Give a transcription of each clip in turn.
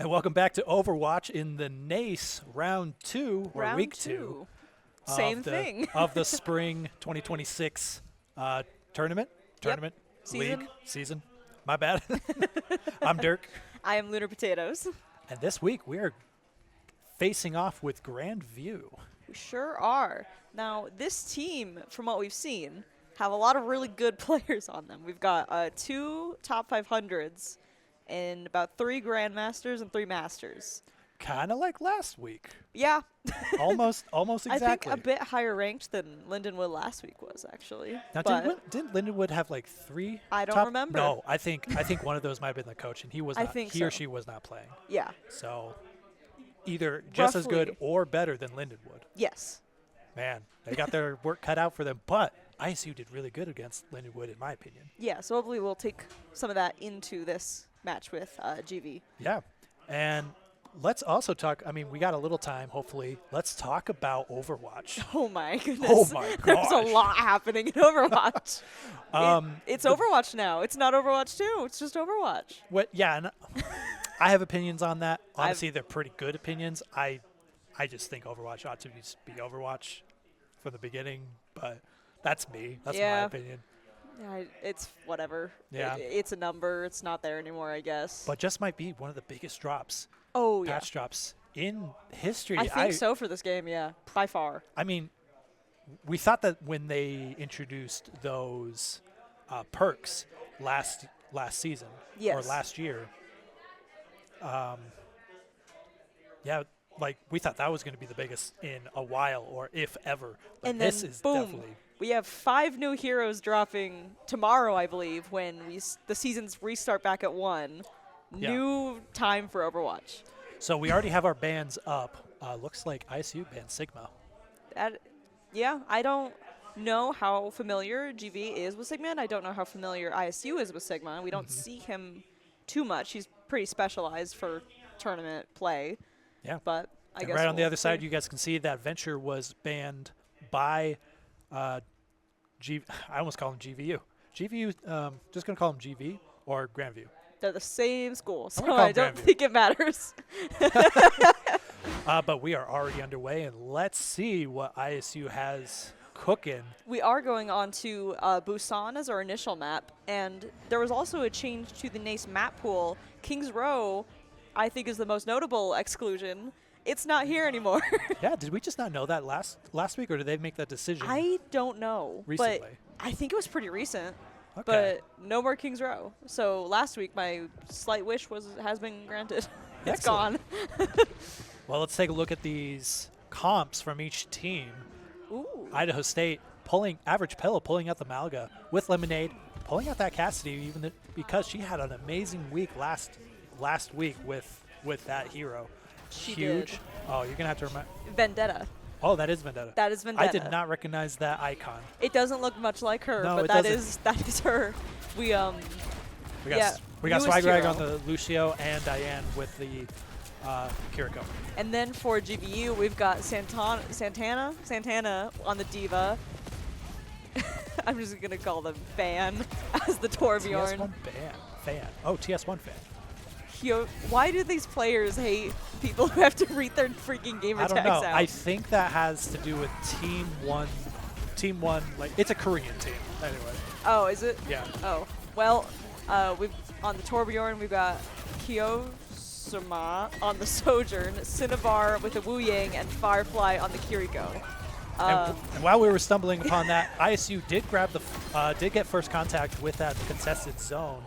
And welcome back to Overwatch in the NACE round 2 or Round week 2. 2 Same of the, thing. of the spring 2026 tournament, Season. league, season. My bad. I'm Dirk. I am Lunar Potatoes. And this week we are facing off with Grandview. We sure are. Now, this team, from what we've seen, have a lot of really good players on them. We've got 2 top 500s and about 3 Grandmasters and 3 Masters. Kind of like last week. Yeah. Almost exactly. I think a bit higher ranked than Lindenwood last week was, actually. Now, But didn't Lindenwood have like 3? I don't remember. No, I think one of those might have been the coach, and he was not. He or she was not playing. Yeah. So either just as good Roughly. or better than Lindenwood. Yes. Man, they got their work cut out for them, but ISU did really good against Lindenwood, in my opinion. Yeah, so hopefully we'll take some of that into this match with GV. Yeah, and let's also talk. I mean, we got a little time, hopefully. Let's talk about Overwatch. Oh my goodness. Oh my There's gosh. a lot happening in Overwatch. It's Overwatch now. It's not Overwatch 2. It's just Overwatch. What? Yeah, and I have opinions on that. Honestly, they're pretty good opinions. I just think Overwatch ought to be Overwatch from the beginning, but that's me. That's my opinion. Yeah, it's whatever. Yeah. It's a number. It's not there anymore, I guess. But just might be one of the biggest drops, oh, yeah. patch drops in history. I think so for this game, yeah, by far. I mean, we thought that when they introduced those perks last season or Yes. last year, yeah, like we thought that was going to be the biggest in a while or if ever. But And this then, is boom. definitely. We have 5 new heroes dropping tomorrow, I believe, when the seasons restart back at 1. Yeah. New time for Overwatch. So we already have our bans up. Looks like ISU banned Sigma. Yeah, I don't know how familiar GV is with Sigma, and I don't know how familiar ISU is with Sigma. We don't see him too much. He's pretty specialized for tournament play. Yeah. But I And guess right on the we'll other side, see. you guys can see that Venture was banned by I almost call him GVU. GVU, just going to call him GV or Grandview. They're the same school, so call I him don't Grandview. think it matters. But we are already underway, and let's see what ISU has cooking. We are going on to Busan as our initial map, and there was also a change to the NACE map pool. Kings Row, I think, is the most notable exclusion. It's not here anymore. Yeah, did we just not know that last week, or did they make that decision? I don't know, Recently. but I think it was pretty recent. Okay. But no more Kings Row. So last week, my slight wish has been granted. It's Excellent. gone. Well, let's take a look at these comps from each team. Ooh. Idaho State Average Pillow pulling out the Malga with Lemonade, pulling out that Cassidy because she had an amazing week last week with that hero. She Huge. did. Oh, you're gonna have to remember. Vendetta. Oh, that is Vendetta. That is Vendetta. I did not recognize that icon. It doesn't look much like her, No, but it that doesn't. is her. We We got newest Swag Rag hero. on the Lucio and Diane with the Kiriko. And then for GVU, we've got Santana on the Diva. I'm just gonna call them Fan as the Torbjorn. TS1 fan. Oh, TS1 fan. Why do these players hate people who have to read their freaking gamer I don't tags know. out? I think that has to do with Team One, like it's a Korean team. Anyway. Oh, is it? Yeah. Oh, well, we've on the Torbjorn, we've got Kyosuma on the Sojourn, Cinnabar with the Wu Yang, and Firefly on the Kiriko. And while we were stumbling upon that, ISU did did get first contact with that contested zone.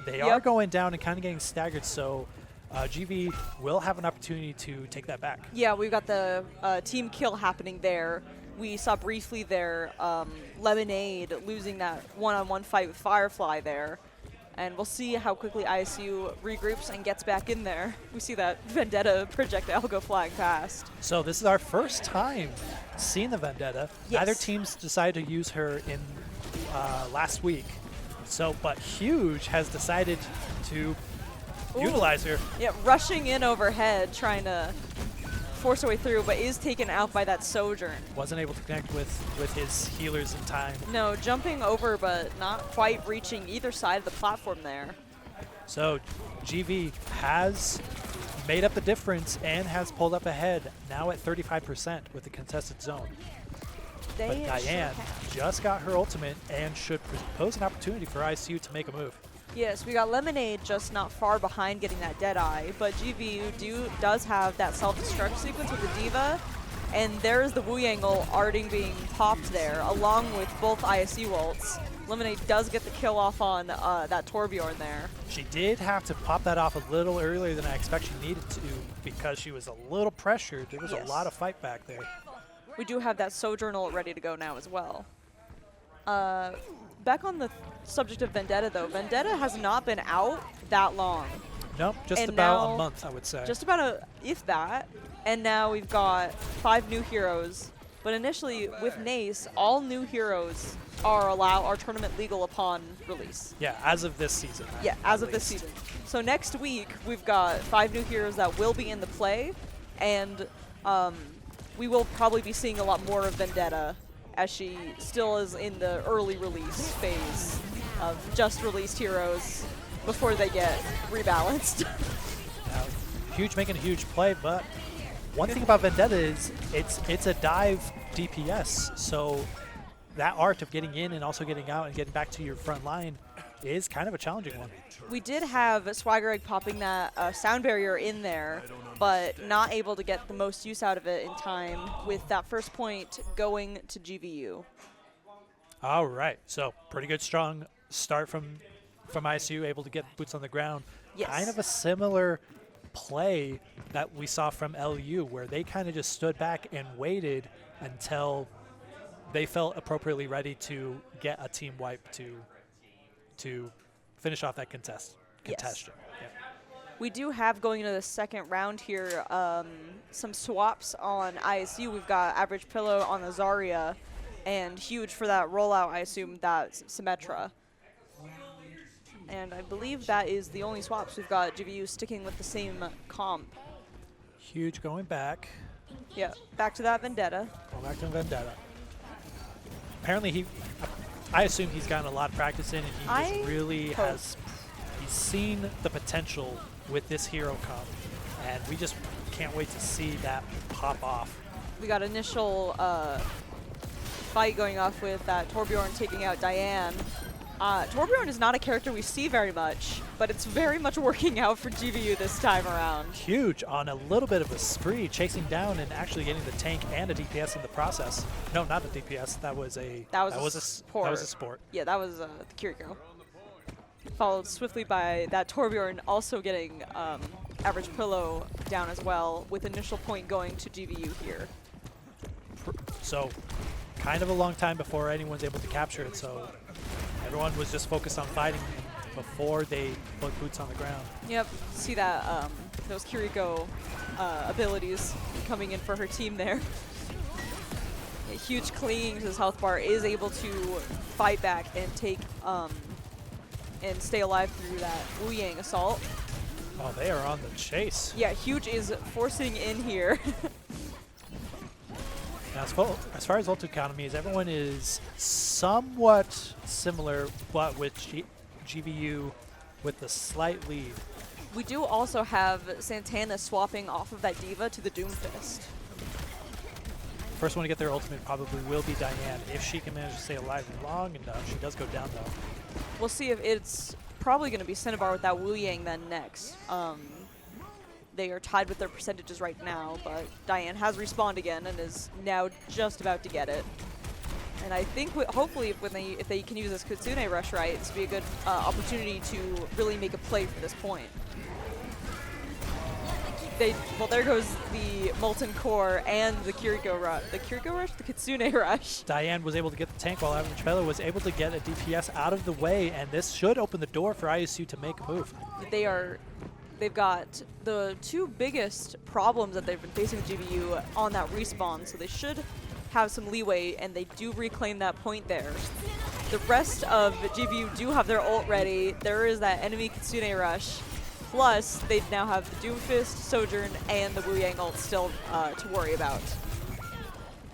They are going down and kind of getting staggered, so GV will have an opportunity to take that back. Yeah, we've got the team kill happening there. We saw briefly there Lemonade losing that one-on-one fight with Firefly there. And we'll see how quickly ISU regroups and gets back in there. We see that Vendetta projectile go flying past. So this is our first time seeing the Vendetta. Yes. Neither teams decided to use her in last week. So, but Huge has decided to utilize her. Yeah, rushing in overhead, trying to force her way through, but is taken out by that Sojourn. Wasn't able to connect with his healers in time. No, jumping over, but not quite reaching either side of the platform there. So GV has made up the difference and has pulled up ahead, now at 35% with the contested zone. But Diane just got her ultimate and should pose an opportunity for ISU to make a move. Yes, we got Lemonade just not far behind getting that Deadeye, but GVU does have that self-destruct sequence with the Diva, and there's the Wu Yangle already being popped there, along with both ISU ults. Lemonade does get the kill off on that Torbjorn there. She did have to pop that off a little earlier than I expect she needed to because she was a little pressured. There was a lot of fight back there. We do have that Sojourn ult ready to go now as well. Back on the subject of Vendetta, though, Vendetta has not been out that long. Nope, just about a month, I would say. Just about if that. And now we've got 5 new heroes. But initially, with NACE, all new heroes are tournament legal upon release. Yeah, as of this season. Yeah, as of this season. So next week, we've got 5 new heroes that will be in the play, and we will probably be seeing a lot more of Vendetta, as she still is in the early release phase of just released heroes before they get rebalanced. Now, making a huge play, but one thing about Vendetta is it's a dive DPS, so that art of getting in and also getting out and getting back to your front line is kind of a challenging one. We did have Swagger Egg popping that sound barrier in there, but not able to get the most use out of it in time with that first point going to GVU. All right, so pretty good, strong start from ISU, able to get boots on the ground. Yes. Kind of a similar play that we saw from LU, where they kind of just stood back and waited until they felt appropriately ready to get a team wipe to finish off that contention. Yes. Yeah. We do have, going into the second round here, some swaps on ISU. We've got Average Pillow on the Zarya, and huge for that rollout, I assume, that's Symmetra. And I believe that is the only swaps. We've got GVU sticking with the same comp. Huge going back. Yeah, back to that Vendetta. Going back to Vendetta. Apparently I assume he's gotten a lot of practice in, and he just really he's seen the potential with this hero comp, and we just can't wait to see that pop off. We got initial fight going off with that Torbjorn taking out Diane. Torbjorn is not a character we see very much, but it's very much working out for GVU this time around. Huge on a little bit of a spree, chasing down and actually getting the tank and a DPS in the process. No, not a DPS. That was a support. Yeah, that was the Kiriko. Followed swiftly by that Torbjorn also getting Average Pillow down as well, with initial point going to GVU here. So, kind of a long time before anyone's able to capture it. So. Everyone was just focused on fighting before they put boots on the ground. Yep, see that those Kiriko abilities coming in for her team there. A huge clinging to this health bar, is able to fight back and take and stay alive through that Wu Yang assault. Oh, they are on the chase. Yeah, Huge is forcing in here. Now, as far as ult economies, everyone is somewhat similar, but with GVU with the slight lead. We do also have Santana swapping off of that Diva to the Doomfist. First one to get their ultimate probably will be Diane, if she can manage to stay alive long enough. She does go down, though. We'll see if it's probably going to be Cinnabar with that Wu Yang then next. They are tied with their percentages right now, but Diane has respawned again and is now just about to get it. And I think hopefully if they can use this Kitsune Rush right, this will be a good opportunity to really make a play for this point. Well, there goes the Molten Core and the Kiriko Rush. The Kiriko Rush? The Kitsune Rush. Diane was able to get the tank while Average Fellow was able to get a DPS out of the way, and this should open the door for ISU to make a move. They've got the 2 biggest problems that they've been facing with GVU on that respawn, so they should have some leeway, and they do reclaim that point there. The rest of GVU do have their ult ready. There is that enemy Kitsune Rush, plus they now have the Doomfist, Sojourn, and the Wu Yang ult still to worry about.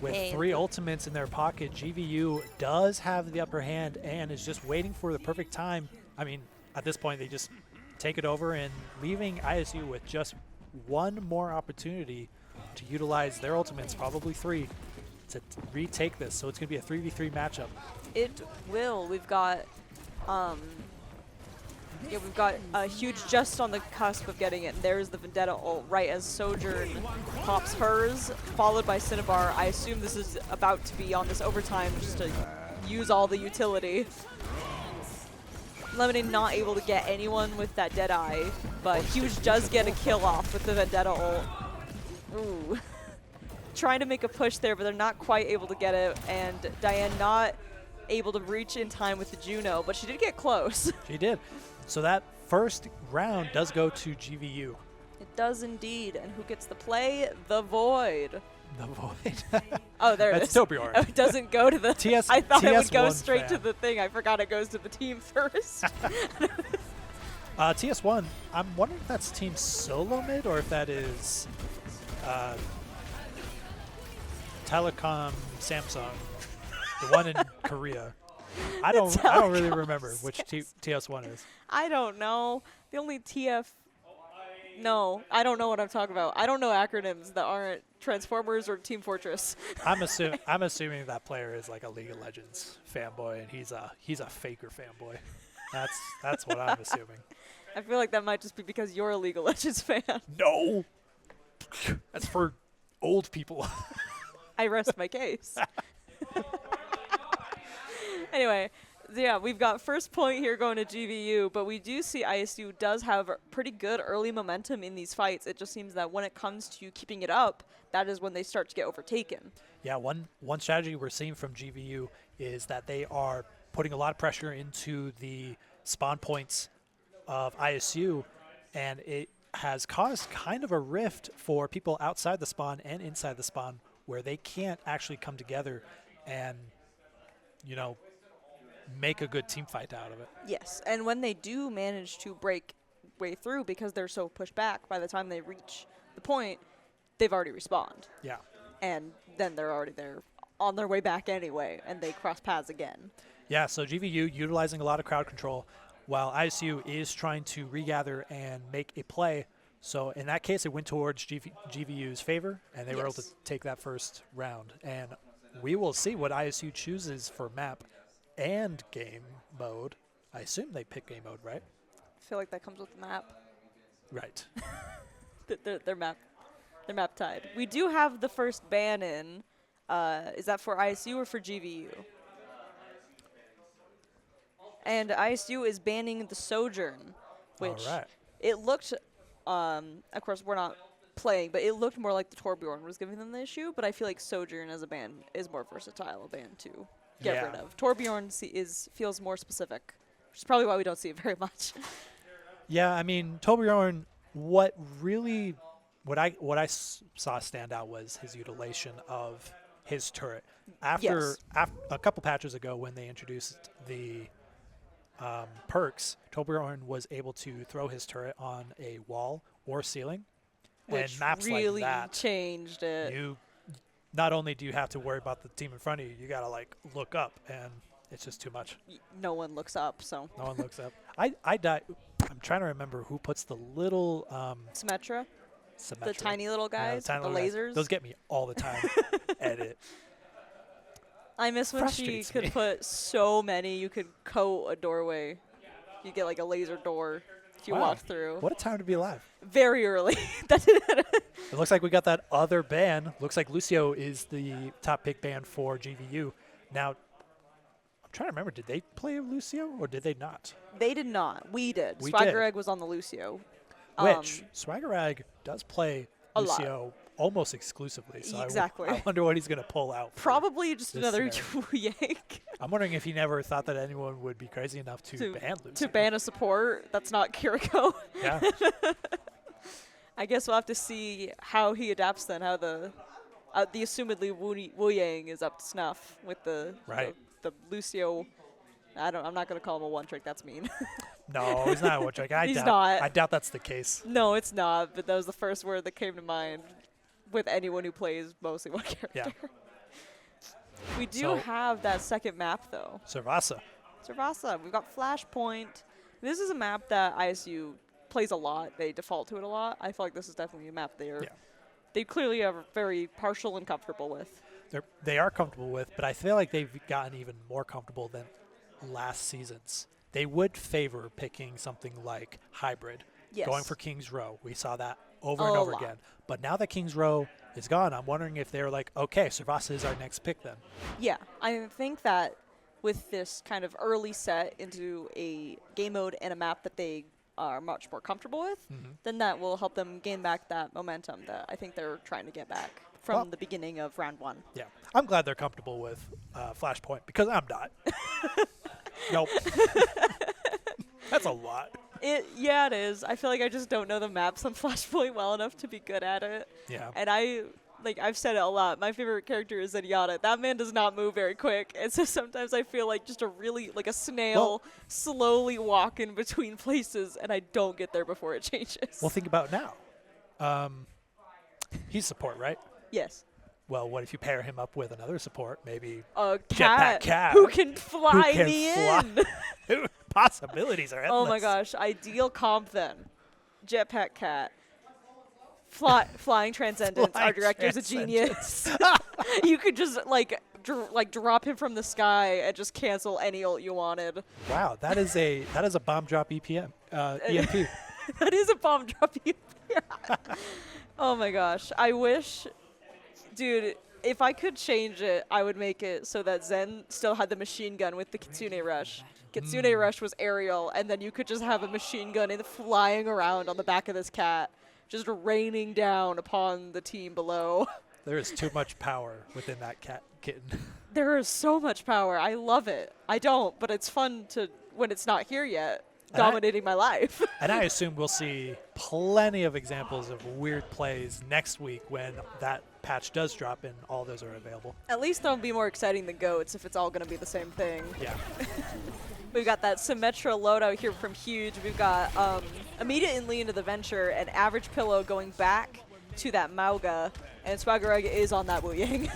With 3 ultimates in their pocket, GVU does have the upper hand and is just waiting for the perfect time. I mean, at this point, they just take it over and leaving ISU with just one more opportunity to utilize their ultimates, probably 3, to retake this. So it's going to be a 3v3 matchup. It will. We've got we've got a huge just on the cusp of getting it. There's the Vendetta ult right as Sojourn pops hers, followed by Cinnabar. I assume this is about to be on this overtime just to use all the utility. Lemonade not able to get anyone with that Deadeye, but Huge does get a kill off with the Vendetta ult. Ooh. Trying to make a push there, but they're not quite able to get it, and Diane not able to reach in time with the Juno, but she did get close. She did. So that first round does go to GVU. It does indeed, and who gets the play? The Void. The Void. Oh, there it That's is. Torbjorn. Oh, it doesn't go to the... TS, I thought it would go TS1 straight to fan. the thing. I forgot it goes to the team first. TS1, I'm wondering if that's team solo mid or if that is Telecom Samsung, the one in Korea. I don't really remember which TS1 is. I don't know. The only TF... No, I don't know what I'm talking about. I don't know acronyms that aren't Transformers or Team Fortress. I'm assuming that player is like a League of Legends fanboy, and he's a faker fanboy. That's what I'm assuming. I feel like that might just be because you're a League of Legends fan. No, that's for old people. I rest my case. Anyway, yeah, we've got first point here going to GVU, but we do see ISU does have pretty good early momentum in these fights. It just seems that when it comes to keeping it up, that is when they start to get overtaken. Yeah, one strategy we're seeing from GVU is that they are putting a lot of pressure into the spawn points of ISU, and it has caused kind of a rift for people outside the spawn and inside the spawn where they can't actually come together and, you know, make a good team fight out of it. Yes, and when they do manage to break way through because they're so pushed back, by the time they reach the point, they've already respawned. Yeah. And then they're already there on their way back anyway, and they cross paths again. Yeah, so GVU utilizing a lot of crowd control while ISU is trying to regather and make a play. So in that case, it went towards GVU's favor, and they were able to take that first round. And we will see what ISU chooses for map and game mode. I assume they pick game mode, right? I feel like that comes with the map. Right. Their map tied. We do have the first ban in. Is that for ISU or for GVU? And ISU is banning the Sojourn, which it looked, of course we're not playing, but it looked more like the Torbjorn was giving them the issue, but I feel like Sojourn as a ban is more versatile a ban to get rid of. Torbjorn feels more specific, which is probably why we don't see it very much. Yeah, I mean, Torbjorn, what I saw stand out was his utilization of his turret. After a couple patches ago when they introduced the perks, Torbjorn was able to throw his turret on a wall or ceiling. Which and maps really like that changed it. You not only do you have to worry about the team in front of you, you got to like look up, and it's just too much. No one looks up, so. No one looks up. I'm trying to remember who puts the little Symmetra? The tiny little guys, the lasers. Those get me all the time. Edit. I miss when she could put so many. You could coat a doorway. You get like a laser door if you walk through. What a time to be alive. Very early. It looks like we got that other ban. Looks like Lucio is the top pick ban for GVU. Now, I'm trying to remember, did they play Lucio or did they not? They did not. We did. We Swagger did. Egg was on the Lucio. Which, Swagger Egg does play a Lucio lot. Almost exclusively. So exactly. I wonder what he's going to pull out. Probably just another yank. I'm wondering if he never thought that anyone would be crazy enough to ban Lucio. To ban a support that's not Kiriko. Yeah. I guess we'll have to see how he adapts then, how the assumedly Wu Yang is up to snuff with the Lucio. I'm not going to call him a one-trick. That's mean. No, he's not a one-trick. I doubt that's the case. No, it's not, but that was the first word that came to mind with anyone who plays mostly one character. Yeah. We do have that second map, though. Servasa. We've got Flashpoint. This is a map that ISU plays a lot. They default to it a lot. I feel like this is definitely a map Yeah. they clearly are very partial and comfortable with. They are comfortable with, but I feel like they've gotten even more comfortable than last season's. They would favor picking something like Hybrid, Yes. going for King's Row. We saw that over and A over lot. again. But now that King's Row is gone, I'm wondering if they're like, okay, Servasa is our next pick then. Yeah, I think that with this kind of early set into a game mode and a map that they are much more comfortable with, then that will help them gain back that momentum that I think they're trying to get back from Well- the beginning of round 1. Yeah, I'm glad they're comfortable with Flashpoint because I'm not. Nope. That's a lot. Yeah, it is. I feel like I just don't know the maps on Flashpoint well enough to be good at it. Yeah. And I've said it a lot. My favorite character is Zenyatta. That man does not move very quick. And so sometimes I feel like just like a snail slowly walking between places, and I don't get there before it changes. Well, think about it now. He's support, right? Yes. Well, what if you pair him up with another support? Maybe A Jetpack cat Cat. who can fly Who can me fly. in. Possibilities are endless. Oh my gosh, ideal comp then. Jetpack Cat. Flying Transcendence. Our Flying director's a genius. You could just drop him from the sky and just cancel any ult you wanted. Wow, that is a bomb drop EMP. That is a bomb drop. Oh my gosh, I wish, dude. If I could change it, I would make it so that Zen still had the machine gun with the Kitsune Rush. Kitsune Rush was aerial, and then you could just have a machine gun flying around on the back of this cat, just raining down upon the team below. There is too much power within that kitten. There is so much power. I love it. I don't, but it's fun when it's not here yet, dominating my life. And I assume we'll see plenty of examples of weird plays next week when that patch does drop and all those are available. At least that'll be more exciting than GOATs if it's all going to be the same thing. Yeah. We've got that Symmetra loadout here from Huge. We've got immediately into the Venture and Average Pillow going back to that Mauga, and Swaggereg is on that Wu Yang.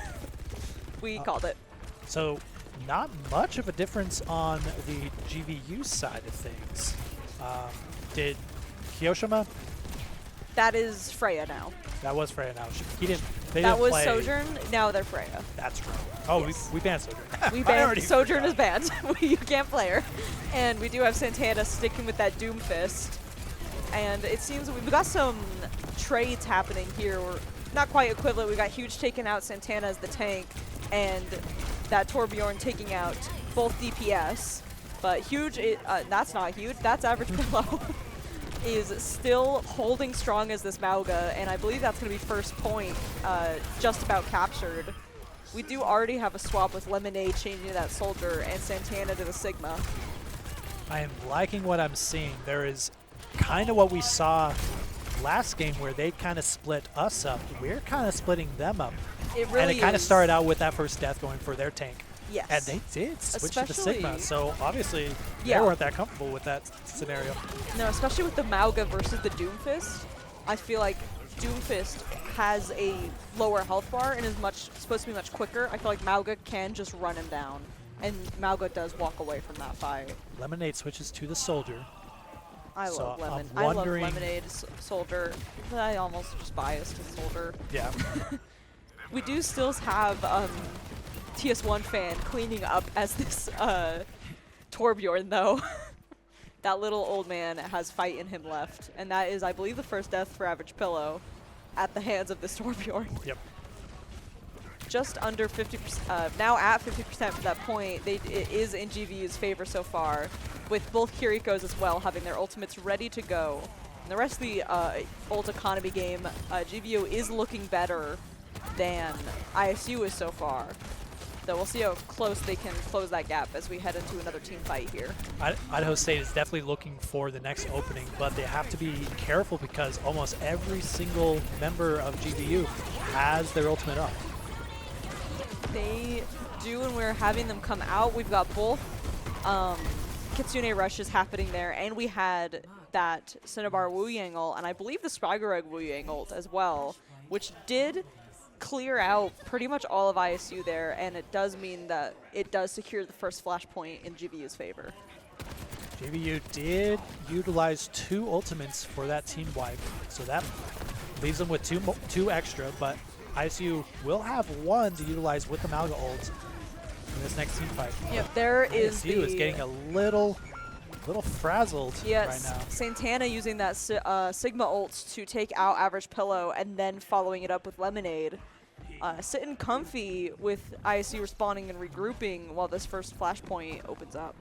We called it. So not much of a difference on the GVU side of things. Did Kiyoshima? That is Freya now. That was Freya now. He didn't. They That didn't was play. Sojourn. Now they're Freya. That's right. Oh, Yes. we banned Sojourn. We I banned already Sojourn is forgot. banned. You can't play her. And we do have Santana sticking with that Doom Fist. And it seems we've got some trades happening here. We're not quite equivalent. We've got Huge taking out Santana as the tank, and that Torbjorn taking out both DPS. But Huge, that's not Huge. That's Average Pillow. Is still holding strong as this Mauga, and I believe that's going to be first point just about captured. We do already have a swap with Lemonade changing to that Soldier and Santana to the Sigma. I am liking what I'm seeing. There is kind of what we saw last game where they kind of split us up. We're kind of splitting them up. It really and it kind of is. started out with that first death going for their tank. Yes. And they did switch to the Sigma. Especially- So obviously Yeah. they weren't that comfortable with that scenario. No, especially with the Mauga versus the Doomfist. I feel like Doomfist has a lower health bar and is supposed to be much quicker. I feel like Mauga can just run him down, and Mauga does walk away from that fight. Lemonade switches to the Soldier. I So love Lemon. I'm I love wondering- Lemonade Soldier. But I almost just biased to Soldier. Yeah. We do still have TS1 fan cleaning up as this Torbjorn, though. That little old man has fight in him left. And that is, I believe, the first death for Average Pillow at the hands of this Torbjorn. Yep. Just under 50%, now at 50% for that point. It is in GVU's favor so far, with both Kirikos as well having their ultimates ready to go. And the rest of the ult economy game, GVU is looking better than ISU is so far. So we'll see how close they can close that gap as we head into another team fight here. Idaho State is definitely looking for the next opening, but they have to be careful because almost every single member of GVU has their ultimate up. They do, and we're having them come out. We've got both Kitsune rushes happening there, and we had that Cinnabar Wu Yang ult, and I believe the Spragareg Wu Yang ult as well, which did clear out pretty much all of ISU there, and it does mean that it does secure the first flashpoint in GVU's favor. GVU did utilize 2 ultimates for that team wipe, so that leaves them with two extra, but ISU will have 1 to utilize with the Malga ult in this next team fight. Yep, there is ISU is getting a little frazzled right now. Santana using that Sigma ult to take out Average Pillow and then following it up with Lemonade. Sitting comfy with ISU respawning and regrouping while this first flashpoint opens up.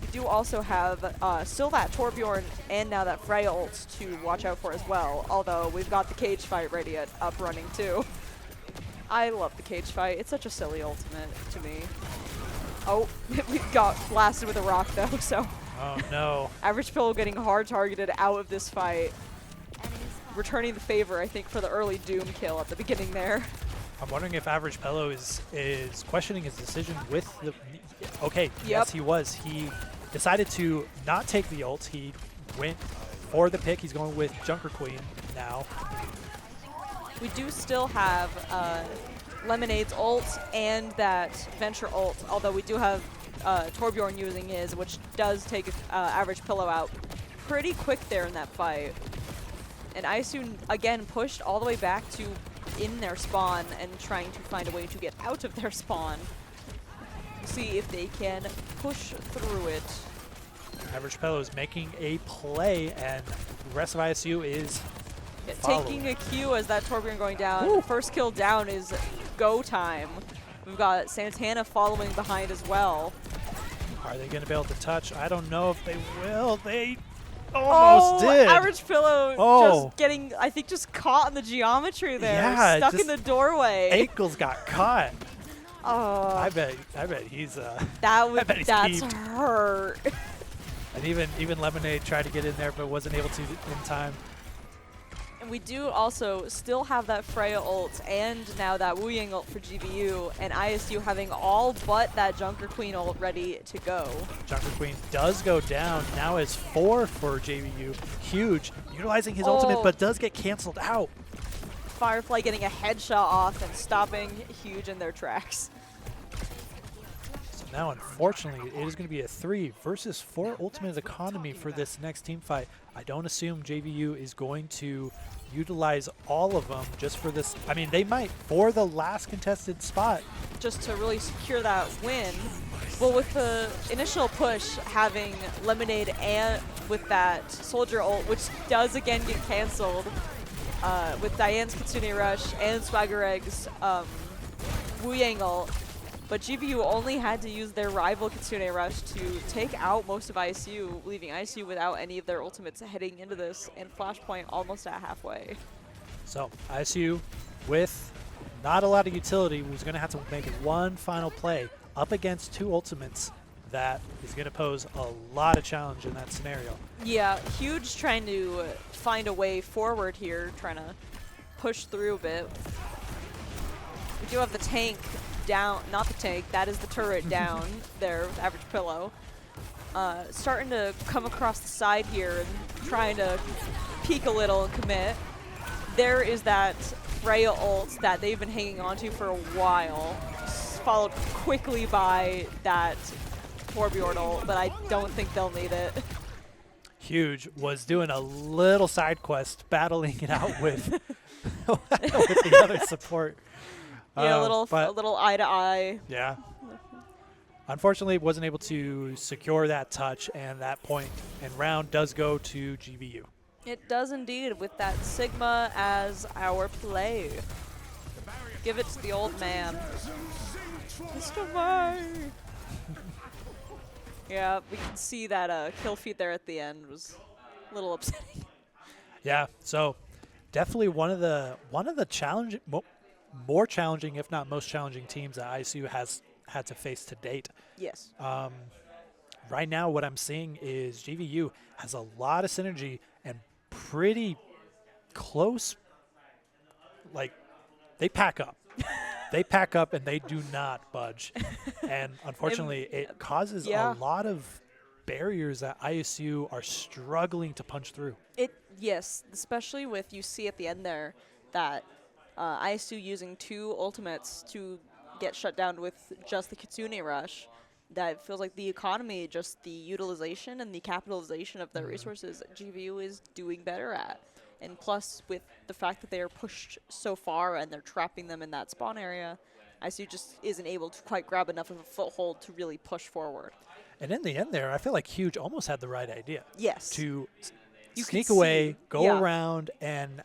We do also have still that Torbjorn and now that Freya ult to watch out for as well, although we've got the cage fight ready up running too. I love the cage fight. It's such a silly ultimate to me. Oh, we got blasted with a rock though, so. Oh no. Average Pillow getting hard targeted out of this fight. Returning the favor, I think, for the early Doom kill at the beginning there. I'm wondering if Average Pillow is questioning his decision with the... Okay, yes he was. He decided to not take the ult. He went for the pick. He's going with Junker Queen now. We do still have Lemonade's ult and that Venture ult, although we do have Torbjorn using his, which does take Average Pillow out pretty quick there in that fight. And ISU, again, pushed all the way back to in their spawn and trying to find a way to get out of their spawn. See if they can push through it. Average Pillow is making a play, and the rest of ISU is taking a cue as that Torbjorn going down. Ooh. First kill down is go time. We've got Santana following behind as well. Are they going to be able to touch? I don't know if they will. They almost did. Average Pillow just getting, I think, just caught in the geometry there. Yeah, stuck in the doorway. Ankles got caught. Oh. I bet he's that's hurt. And even Lemonade tried to get in there but wasn't able to in time. And we do also still have that Freya ult and now that Wu Yang ult for GVU, and ISU having all but that Junker Queen ult ready to go. Junker Queen does go down. Now is 4 for JVU. Huge. Utilizing his ultimate, but does get canceled out. Firefly getting a headshot off and stopping Huge in their tracks. So now, unfortunately, it is going to be a 3 versus 4 ultimate economy for this next team fight. I don't assume JVU is going to utilize all of them just for this. I mean, they might for the last contested spot. Just to really secure that win. Well, with the initial push having Lemonade and with that Soldier ult, which does again get canceled, with Diane's Kitsune Rush and Swagger Egg's Wu Yang ult. But GVU only had to use their rival Kitsune Rush to take out most of ISU, leaving ISU without any of their ultimates heading into this, and Flashpoint almost at halfway. So ISU, with not a lot of utility, was going to have to make one final play up against 2 ultimates. That is going to pose a lot of challenge in that scenario. Yeah, Huge trying to find a way forward here, trying to push through a bit. We do have the tank down, not the tank, that is the turret down there with Average Pillow. Starting to come across the side here and trying to peek a little and commit. There is that Freya ult that they've been hanging on to for a while, followed quickly by that Torbjorn ult, but I don't think they'll need it. Huge was doing a little side quest, battling it out with, with the other support. Yeah, a little eye to eye. Yeah. Unfortunately, wasn't able to secure that touch, and that point and round does go to GVU. It does indeed, with that Sigma as our play. Give it to the old man. Mr. May. Yeah, we can see that kill feed there at the end was a little upsetting. Yeah, so definitely one of the challenging, more challenging, if not most challenging teams that ISU has had to face to date. Yes. Right now, what I'm seeing is GVU has a lot of synergy and pretty close, like, they pack up. They pack up and they do not budge. And unfortunately, it causes a lot of barriers that ISU are struggling to punch through. Yes, especially with, you see at the end there, that ISU using 2 ultimates to get shut down with just the Kitsune Rush. that feels like the economy, just the utilization and the capitalization of their resources, GVU is doing better at. And plus, with the fact that they are pushed so far and they're trapping them in that spawn area, ISU just isn't able to quite grab enough of a foothold to really push forward. And in the end there, I feel like Huge almost had the right idea. Yes. To You sneak could away, see, go yeah. around, and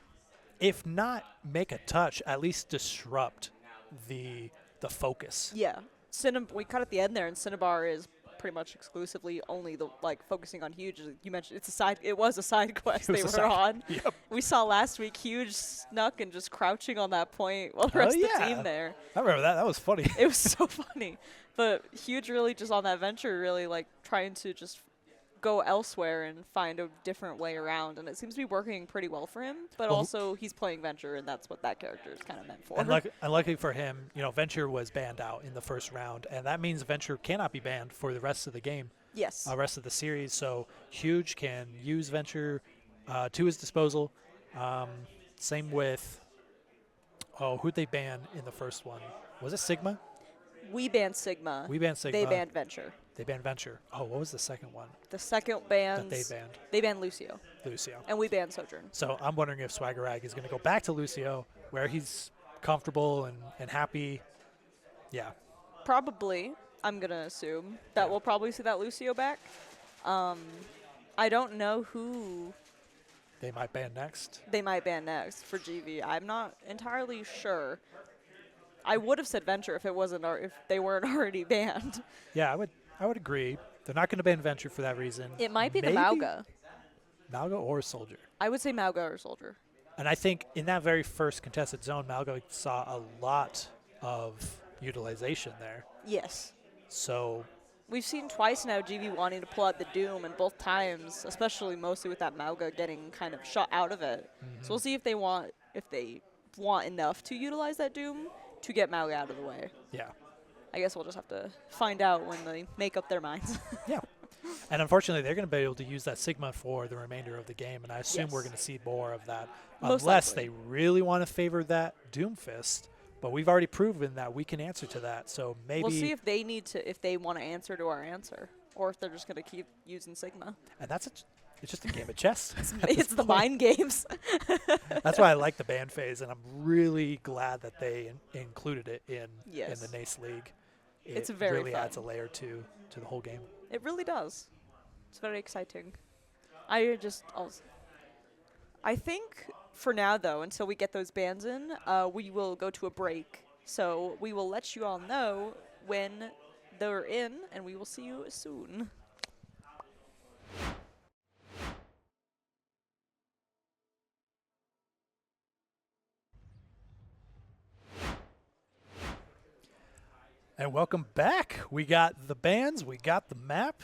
if not make a touch, at least disrupt the focus. Yeah. We cut at the end there, and Cinnabar is pretty much exclusively only the focusing on Huge. As you mentioned, it was a side quest they were on. Yep. We saw last week Huge snuck and just crouching on that point while the rest of the team there. I remember that. That was funny. It was so funny. But Huge really just on that venture, really trying to just go elsewhere and find a different way around, and it seems to be working pretty well for him. But also, he's playing Venture, and that's what that character is kind of meant for. And luckily for him, Venture was banned out in the first round, and that means Venture cannot be banned for the rest of the game. Yes. Rest of the series. So Huge can use Venture to his disposal. Same with who'd they ban in the first one? Was it Sigma? We banned Sigma. We banned Sigma. They banned Venture. They banned Venture. Oh, what was the second one? The second band. They banned Lucio. Lucio. And we banned Sojourn. So I'm wondering if Swaggerag is going to go back to Lucio, where he's comfortable and happy. Yeah. Probably. I'm going to assume that we'll probably see that Lucio back. I don't know who they might ban next. They might ban next for GV. I'm not entirely sure. I would have said Venture if they weren't already banned. Yeah, I would agree. They're not going to ban Venture for that reason. It might be the Mauga. Mauga or Soldier. I would say Mauga or Soldier. And I think in that very first contested zone, Mauga saw a lot of utilization there. Yes. So we've seen twice now GV wanting to pull out the Doom, and both times, especially mostly with that Mauga getting kind of shot out of it. So we'll see if they want enough to utilize that Doom to get Mauga out of the way. Yeah. I guess we'll just have to find out when they make up their minds. Yeah. And unfortunately, they're going to be able to use that Sigma for the remainder of the game, and I assume we're going to see more of that. Unless they really want to favor that Doomfist. But we've already proven that we can answer to that, so maybe we'll see if they want to answer to our answer, or if they're just going to keep using Sigma. And it's just a game of chess. It's the mind games. That's why I like the ban phase, and I'm really glad that they included it in the NACE League. It's very really fun. adds a layer to the whole game. It really does. It's very exciting. I think for now, though, until we get those bans in, we will go to a break. So we will let you all know when they're in, and we will see you soon. And welcome back. We got the bans, we got the map.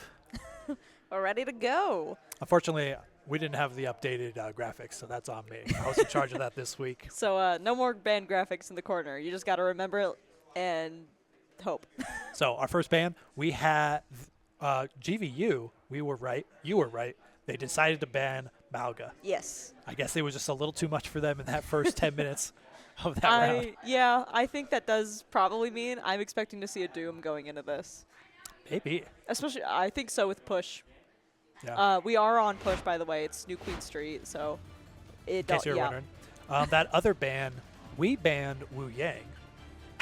We're ready to go. Unfortunately, we didn't have the updated graphics, so that's on me. I was in charge of that this week. So no more band graphics in the corner. You just got to remember it and hope. So our first ban, we had GVU. We were right. You were right. They decided to ban Mauga. Yes. I guess it was just a little too much for them in that first 10 minutes of that round. Yeah, I think that does probably mean I'm expecting to see a Doom going into this. Maybe. Especially, I think so with Push. Yeah. We are on Push, by the way. It's New Queen Street, so it in case you're wondering. That other ban, we banned Wu Yang.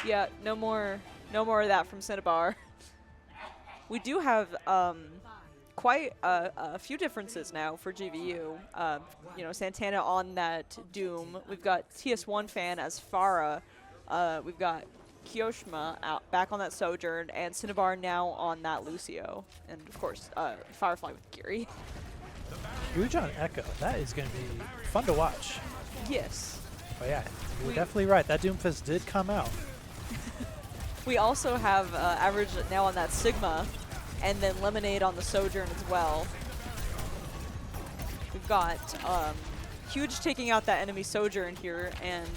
Yeah, no more of that from Cinnabar. We do have quite a few differences now for GVU. Santana on that Doom. We've got TS1 fan as Farah. We've got Kyoshima back on that Sojourn, and Cinnabar now on that Lucio. And, of course, Firefly with Geary. Huge on Echo. That is going to be fun to watch. Yes. But, yeah, you're definitely right. That Doomfist did come out. We also have Average now on that Sigma, and then Lemonade on the Sojourn as well. We've got Huge taking out that enemy Sojourn here, and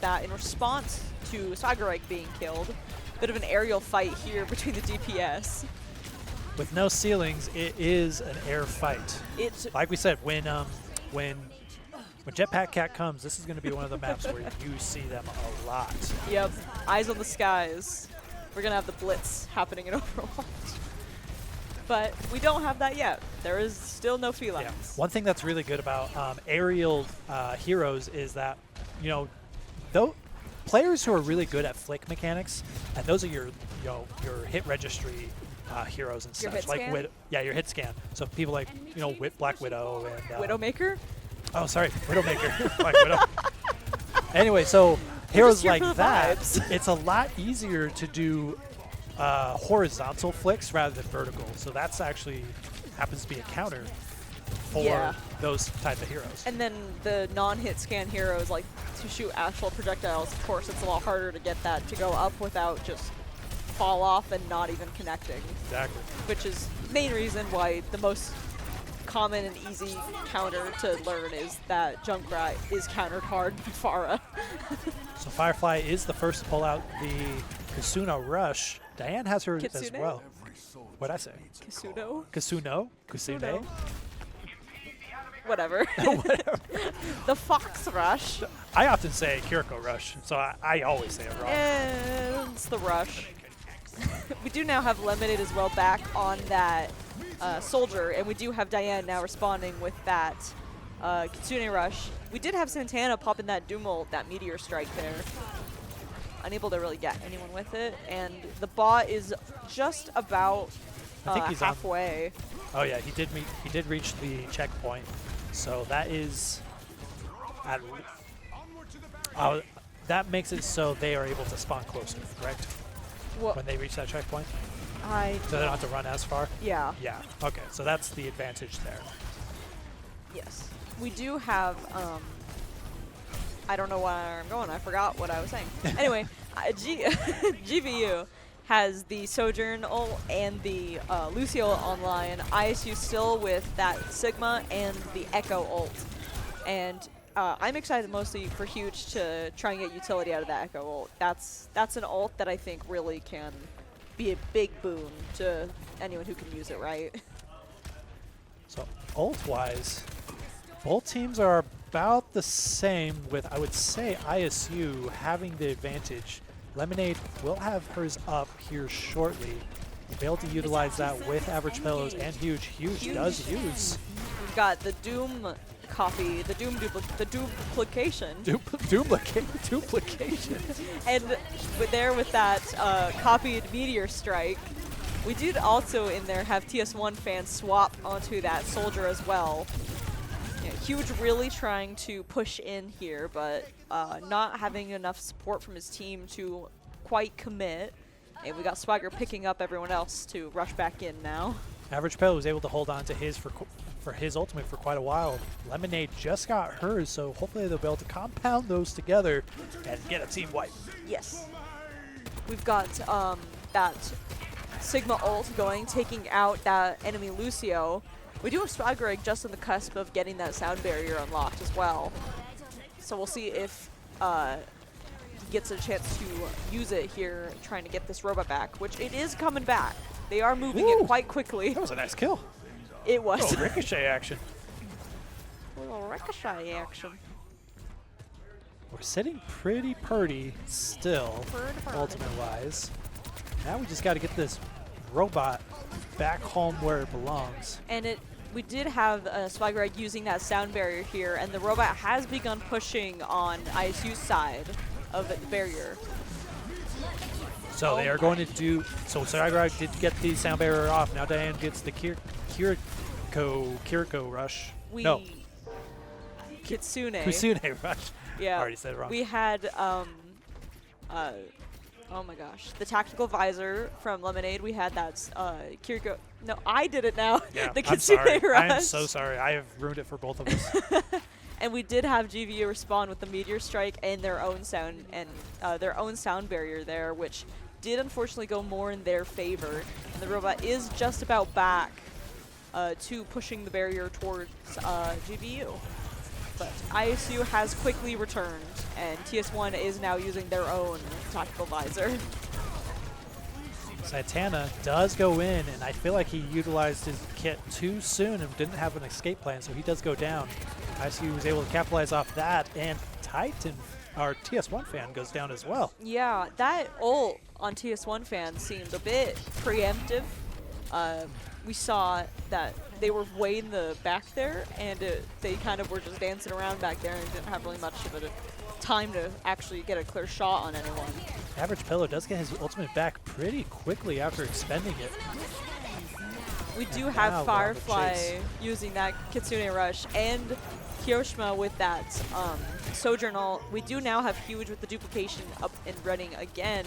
that in response to Swaggereg being killed. Bit of an aerial fight here between the DPS. With no ceilings, it is an air fight. It's like we said, when Jetpack Cat comes, this is going to be one of the maps where you see them a lot. Yep, eyes on the skies. we're going to have the blitz happening in Overwatch. But we don't have that yet. There is still no felines. Yeah. One thing that's really good about aerial heroes is that, you know, though players who are really good at flick mechanics, and those are your your hit registry heroes and Your such, hit like scan? your hit scan. So people like Black Widow and Widowmaker? oh, sorry, Widowmaker. Black Widow. Anyway, so heroes here like for the that, vibes. it's a lot easier to do horizontal flicks rather than vertical. So that's actually happens to be a counter for those type of heroes. And then the non-hit scan heroes, like to shoot actual projectiles, of course, it's a lot harder to get that to go up without just fall off and not even connecting. Exactly. Which is main reason why the most common and easy counter to learn is that Junkrat is countered hard by Pharah. So Firefly is the first to pull out the Kasuna Rush. Diane has her as Kitsune? well. What'd I say? Kisuno? Kasuno? Kusune? Whatever. Whatever. The Fox Rush. I often say Kiriko Rush, so I always say it wrong. And it's the Rush. We do now have Lemonade as well back on that Soldier, and we do have Diane now responding with that Kitsune Rush. We did have Santana pop in that Doom ult, that Meteor Strike there. Unable to really get anyone with it, and the bot is just about I think he's halfway. Oh yeah, he did reach the checkpoint. So that is that makes it so they are able to spawn closer, correct? Well, When they reach that checkpoint? I So they don't have to run as far? yeah. Yeah. Okay, so that's the advantage there. Yes. We do have, I don't know where I'm going. I forgot what I was saying. Anyway, GVU has the Sojourn ult and the Lucio online. ISU still with that Sigma and the Echo ult. And I'm excited mostly for Huge to try and get utility out of that Echo ult. That's an ult that I think really can be a big boon to anyone who can use it right. So ult-wise, both teams are about the same with, I would say, ISU having the advantage. Lemonade will have hers up here shortly. We'll be able to utilize that with Average Pillows and Huge. Huge does use. We've got the Doom copy, the duplication. Duplication. And with that copied Meteor Strike, we did also in there have TS1 fans swap onto that Soldier as well. Yeah, Huge really trying to push in here, but not having enough support from his team to quite commit. And we got Swagger picking up everyone else to rush back in now. Average Pillow was able to hold on to his for his ultimate for quite a while. Lemonade just got hers, so hopefully they'll be able to compound those together and get a team wipe. Yes. We've got that Sigma ult going, taking out that enemy Lucio. We do have Swagger Egg just on the cusp of getting that sound barrier unlocked as well. So we'll see if he gets a chance to use it here, trying to get this robot back, which it is coming back. They are moving it quite quickly. That was a nice kill. It was. Oh, ricochet action. A little ricochet action. We're sitting pretty purty still, Purdy. ultimate-wise. Now we just got to get this robot back home where it belongs. And we did have Swagger Egg using that sound barrier here, and the robot has begun pushing on ISU's side of the barrier. So they are going to do. So Swagger did get the sound barrier off. Now Diane gets the Kiriko Rush. No, Kitsune. Kusune Rush. Yeah. Already said it wrong. We had, oh my gosh, the Tactical Visor from Lemonade. We had that Kiriko. No, I did it now. Yeah, The I'm Kitsune sorry. Rush. I'm so sorry. I have ruined it for both of us. And we did have GVU respond with the Meteor Strike and their own sound barrier there, which did unfortunately go more in their favor. And the robot is just about back to pushing the barrier towards GVU. But ISU has quickly returned, and TS1 is now using their own Tactical Visor. Santana does go in, and I feel like he utilized his kit too soon and didn't have an escape plan, so he does go down. ISU was able to capitalize off that, and Titan our TS1 fan goes down as well. Yeah, that ult on TS1 fan seemed a bit preemptive. We saw that they were way in the back there, and they kind of were just dancing around back there and didn't have really much of a time to actually get a clear shot on anyone. Average Pillow does get his ultimate back pretty quickly after expending it. We do And have now we're on the Firefly chase. using that Kitsune Rush and Hiroshima with that Sojourn ult. We do now have Huge with the duplication up and running again,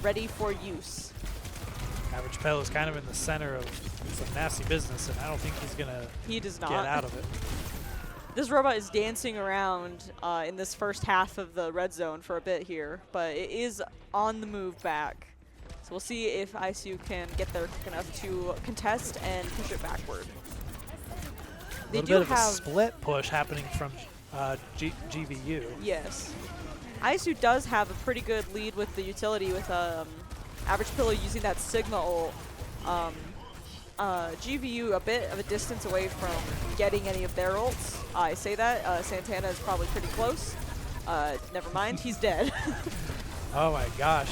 ready for use. Average Pillow is kind of in the center of some nasty business, and I don't think he's going to He does not. get out of it. This robot is dancing around in this first half of the red zone for a bit here, but it is on the move back. So we'll see if ISU can get there quick enough to contest and push it backward. A They little do bit of a have split push happening from GVU. yes. ISU does have a pretty good lead with the utility with Average Pillow using that Sigma ult. GVU a bit of a distance away from getting any of their ults. I say that. Santana is probably pretty close. Never mind, he's dead. Oh my gosh.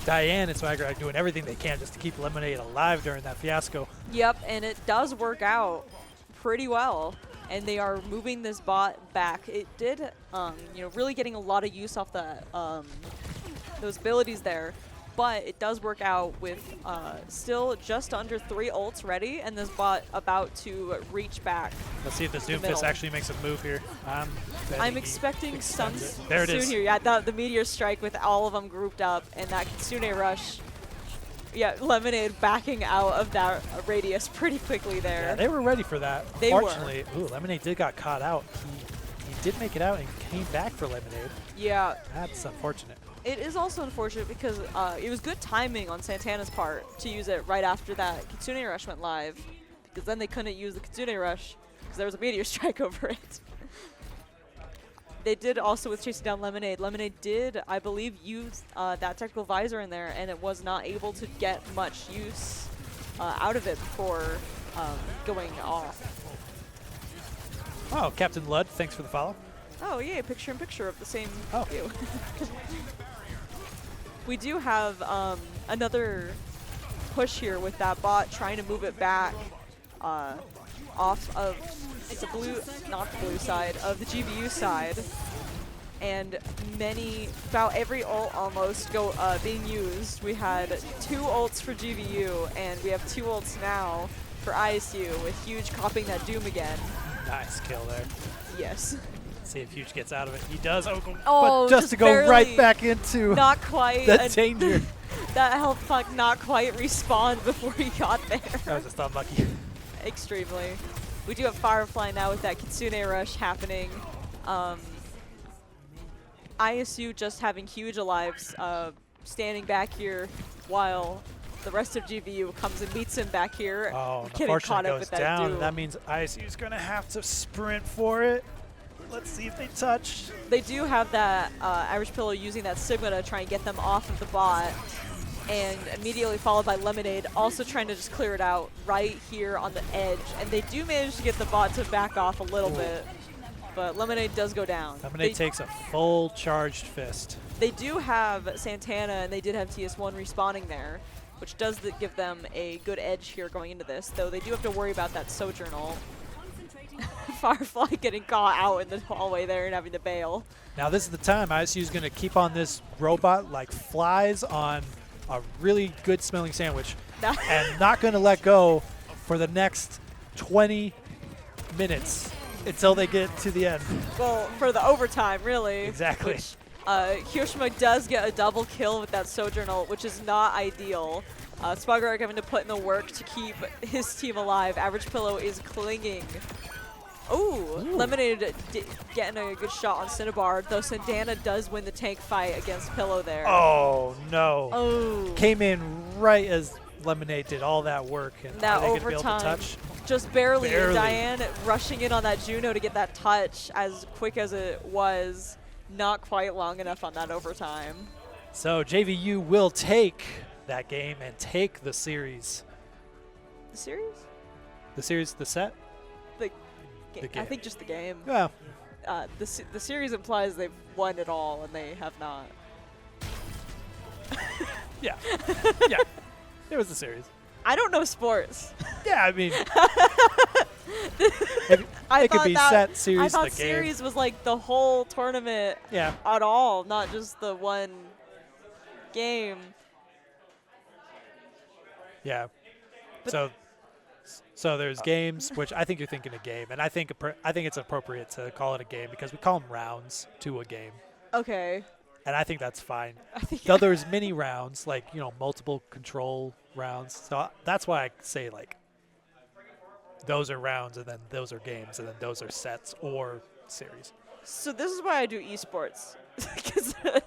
Diane and Swagger are doing everything they can just to keep Lemonade alive during that fiasco. Yep, and it does work out pretty well. And they are moving this bot back. It did, you know, really getting a lot of use off the those abilities there. But it does work out with still just under 3 ults ready, and this bot about to reach back. Let's see if this The Doomfist middle. actually makes a move here. I'm expecting some There it soon is. here. Yeah, the Meteor Strike with all of them grouped up, and that Kitsune Rush. Yeah, Lemonade backing out of that radius pretty quickly there. Yeah, they were ready for that. They were. Fortunately, ooh, Lemonade did got caught out. He did make it out and came back for Lemonade. Yeah, That's unfortunate. it is also unfortunate because it was good timing on Santana's part to use it right after that Kitsune Rush went live, because then they couldn't use the Kitsune Rush because there was a Meteor Strike over it. They did also with chasing down Lemonade. Lemonade did, I believe, use that tactical visor in there, and it was not able to get much use out of it before going off. Oh, Captain Ludd, thanks for the follow. Oh, yeah, picture-in-picture of the same Oh. view. We do have another push here with that bot trying to move it back off of the blue, not the blue side, of the GVU side. And about every ult almost being used. We had 2 ults for GVU, and we have 2 ults now for ISU, with Huge copping that Doom again. Nice kill there. Yes. See if Huge gets out of it. He does. Oh, but just to go right barely. back into Not quite. the danger. That health puck not quite respawned before he got there. That was just unlucky. Extremely. We do have Firefly now with that Kitsune Rush happening. ISU just having Huge alive, standing back here while the rest of GVU comes and meets him back here. Oh, getting unfortunately caught up goes with that down. Doom. That means ISU's going to have to sprint for it. Let's see if they touch. They do have that Average Pillow using that Sigma to try and get them off of the bot. And immediately followed by Lemonade, also trying to just clear it out right here on the edge. And they do manage to get the bot to back off a little bit. But Lemonade does go down. Lemonade takes a full charged fist. They do have Santana, and they did have TS1 respawning there, which does give them a good edge here going into this, though they do have to worry about that Sojourn ult. Firefly getting caught out in the hallway there and having to bail. Now this is the time ISU's going to keep on this robot like flies on a really good smelling sandwich and not going to let go for the next 20 minutes until they get to the end. Well, for the overtime, really. Exactly. Which, Hiroshima does get a double kill with that Sojourn ult, which is not ideal. Spagarok having to put in the work to keep his team alive. Average Pillow is clinging. Ooh. Lemonade getting a good shot on Cinnabar, though Santana does win the tank fight against Pillow there. Oh, no. Oh. Came in right as Lemonade did all that work. And That are they going to be able to overtime, touch? just barely. Barely. Diane rushing in on that Juno to get that touch as quick as it was. Not quite long enough on that overtime. So JVU will take that game and take the series. The series? The series, the set? The The I game. think just the game. Well, the series implies they've won it all, and they have not. Yeah. Yeah. It was a series. I don't know sports. Yeah, I mean, I it could thought be that- set, series, I thought the game. series was like the whole tournament Yeah. at all, not just the one game. Yeah. But- So there's games, which I think you're thinking a game, and I think it's appropriate to call it a game because we call them rounds to a game, Okay. and I think that's fine. I think Though there's mini rounds, like multiple control rounds, so that's why I say like those are rounds, and then those are games, and then those are sets or series. So this is why I do esports. Because I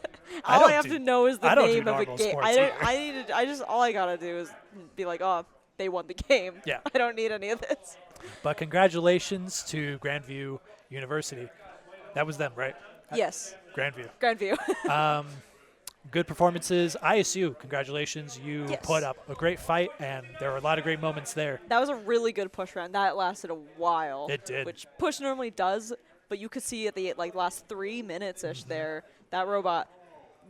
all don't I have do- to know is the I don't do name of a normal game. sports I either. need to, I just all I gotta do is be like, oh, they won the game. Yeah. I don't need any of this. But congratulations to Grandview University. That was them, right? Yes, Grandview. Grandview. Good performances. ISU, congratulations. You Yes. put up a great fight, and there were a lot of great moments there. That was a really good push round. That lasted a while. It did. Which push normally does, but you could see at the last 3 minutes-ish Mm-hmm. there, that robot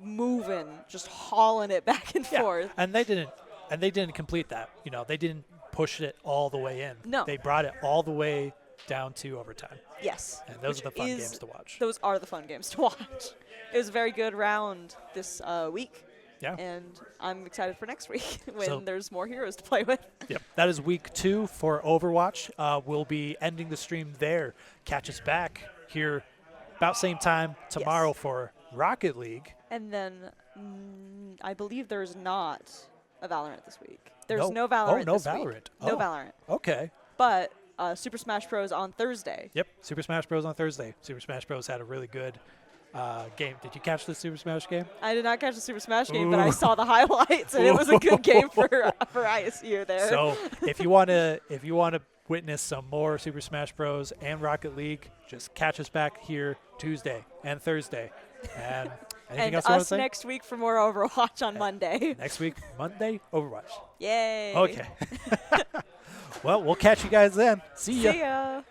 moving, just hauling it back and Yeah, forth. and they didn't complete that. They didn't push it all the way in. No. They brought it all the way down to overtime. Yes. And those which are the fun is- games to watch. Those are the fun games to watch. It was a very good round this week. Yeah. And I'm excited for next week when So- there's more heroes to play with. Yep. That is week 2 for Overwatch. We'll be ending the stream there. Catch us back here about same time tomorrow for Rocket League. And then I believe there's not a Valorant this week. There's No. no Valorant Oh, no this week. Valorant. No Oh. Valorant. Okay. But Super Smash Bros. On Thursday. Yep. Super Smash Bros. On Thursday. Super Smash Bros. Had a really good game. Did you catch the Super Smash game? I did not catch the Super Smash game, but I Ooh. saw the highlights, and it was a good game for ISU there. So if you want to witness some more Super Smash Bros. And Rocket League, just catch us back here Tuesday and Thursday. And anything and else you want to us say? next week for more Overwatch on Monday. Next week, Monday, Overwatch. Yay. Okay. Well, we'll catch you guys then. See ya. See ya.